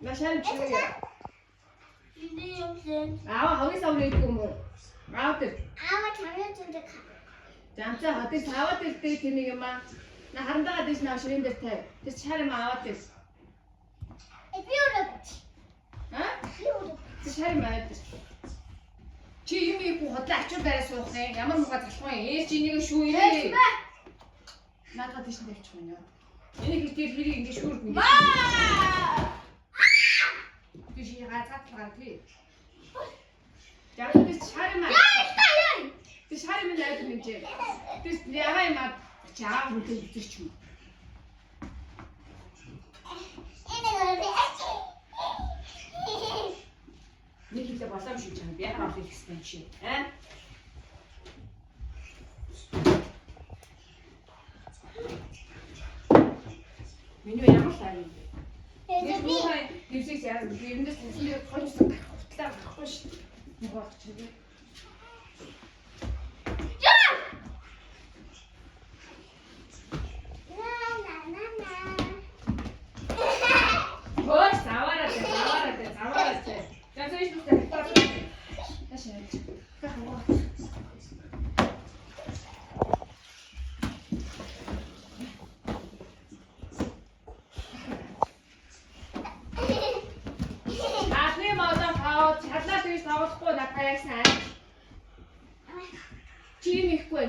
Машин чуя. Ini yung sen. Хагас аврыг юм уу? Аав. Чамд зүрх. Замцаа хатыг таваад ирдэг тэнийг юм аа. На харандагаа дэс наа ширэн дээр тай. Тэр чаар юм аваад ир. Би өрөөд. Тэр чаар юм аваад ир. Чи юм ийгүү хотлоо ачуу дараа суух юм. Ямар муухай залхуу юм. Ээж энийг шүүе. Надад тийш тавьчих юм яа. Энийг тэр хэрийг ингэ шүүрд ингэ. Ти чи гацаатлаа тий. Яагаад чаар юм аа? Ти чаар юм аваад нэмжээ. Ти ягаа юм аа? Чаав нүдээ үзэрч юм. Нэг хэлээ болоо шүү чам. Би яхаа авах гэсэн чи. Миний ямар сайн юм бэ? Дэвсээс яа бирэндээс үсэлээ хойсон хутлаа гарахгүй шүү. Нэг болох ч юм.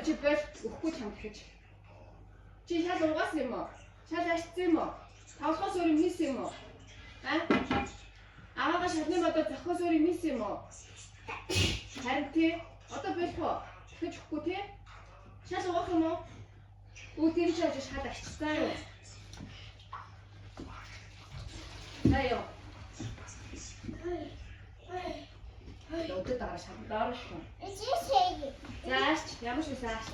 Чи бол өгөхгүй чамд гэж. Чи шал угаас юм уу? Шал ашигсан юм уу? Тавхаас өөр юм хийсэн юм уу? Аваага шалны бодоо зохиос өөр юм хийсэн юм уу? Харин тий одоо болохоо. Тэгэж өгөхгүй тий? Шал угаах юм уу? Үүдээр шааж шал ашигсан юу? Таяа. Өдөр дараа шал даарш шүү. Зааш, ямар шиг зааш.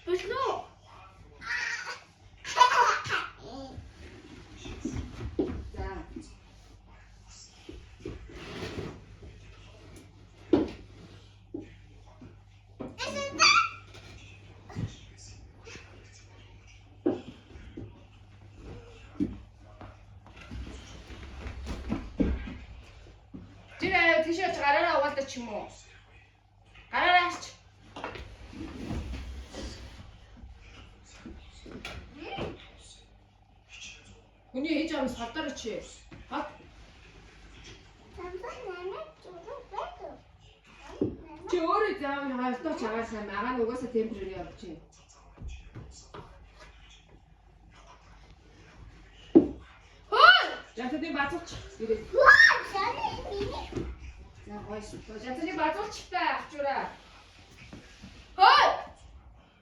Бэлнөө. За. Тэрэ тийшээ гараараа угаалдаг ч юм уу? Гараараач. Хүний ээж аав садар чи. Хат. Чи өөрөө заав хаалтаа чагаасаа магаа нь угаасаа темперээр явж чинь. Ятны бацууч ирээ. За хойш. Ятны бацууч та авчураа. Хой!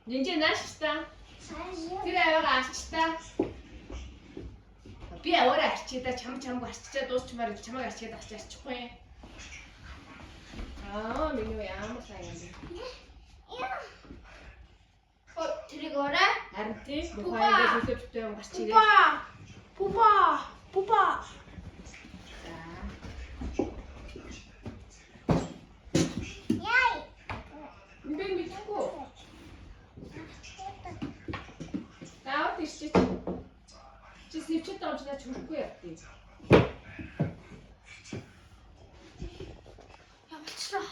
Нинжэ нааш та. Тэр аваа арчтаа. Би аваа арчида чамгүй арчичаа дуусчмаар чамайг арчиад арчихгүй. Миний ямар сайн юм бэ? Тэрийг ороо. Харин тийм мухайдаа төлөвтэй юм гарч ирээ. Пупа. Яй. Би мэдгүй. Таавал тийч. Чи сэвчэд амжнаа чүрхгүй явдیں۔ Ямарчлаа.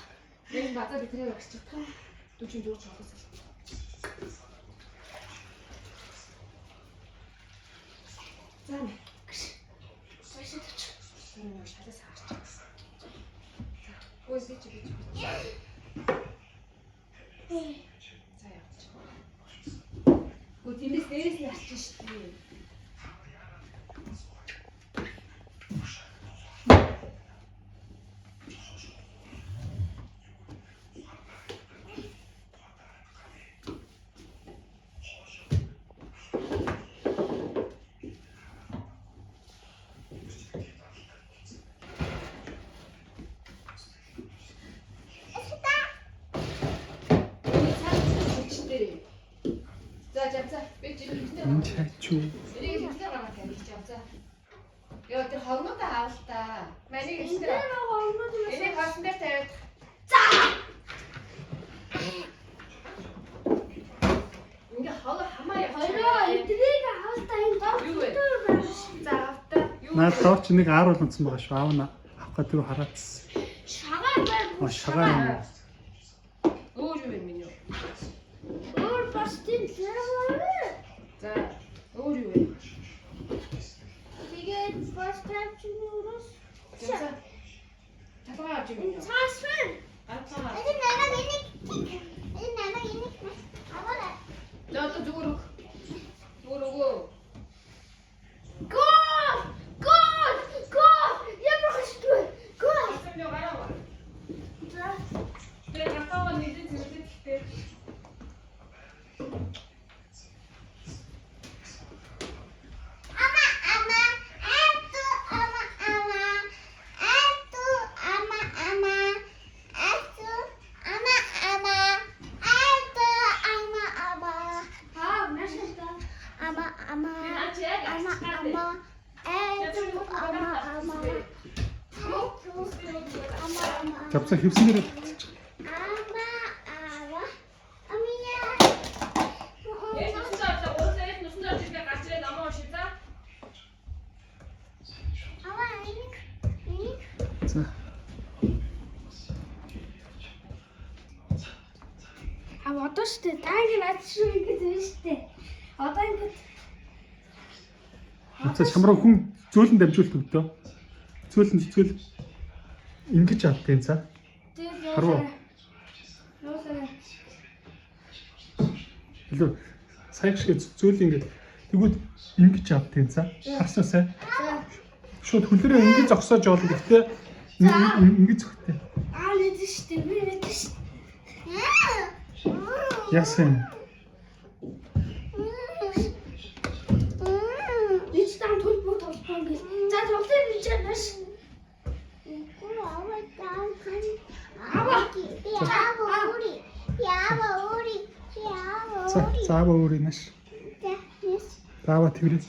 Нэг бата битрээ өгч чадах. 44 цогцос. Зам. Энэ шалаас харч. Өөсөж бич. За явж. Гүтээс дээрээс нь харчих шүү дээ. Чачуу. Энийг хэлсэн байгаа таньж авцаа. Яа тэр хогнуудаа хаалтаа. Манийг хэлсэн. Энийг хасан дээр тавиад. За. Ингээ хог хамаа явах. Ороо эдрийг хаалтаа энэ дор. Юу вэ? Наад дооч нэг ааруул унтсан байгаа шүү. Аав нь авах гэдэг хараадс. Шагаар байна. Шагаа юм. Өөр юу юм бэ? Өөр бас тийм зэрэг. За, өөр юу вэ? Тэгээд бас тавьчихнаас. За. Татвар авч юм. Цаас байна. Атаа. Энэ намайг энийг. Энэ намайг энийг. Аваа. Лото зүгээр үг. Зүгээр өгөө. Гол! Гол! Гол! Я прохожу. Гол! Асам юу гараа. За. Тэр хатаа нэгэн зэрэгтэй. Завцаа хевсэн дээрээ Яа, нүсэн цаашаа уусаад нүсэн цаашаа гарч ирээд амаа уншиж за. за. Одоо штэ танк над шүү ингэдэг штэ. Одоо ингэ Завцаа шамраа хүн зөөлөн дамжуулт өгдөө. Зөөл ингэж авдیں۔ За. Харуу. Илүү сая шиг зөөл ингэж тэгвэл ингэж авдیں۔ За. Харсан сай. Шууд хөлрөө ингэж зогсоож болно гэхдээ ингэж зөгтэй. нэг штэ би нэг штэ. Яасан. Нэг тань төлбөр толгой гэл. За тоглоё би чанаш. За заава өөрийнэш. Заава тэрээ.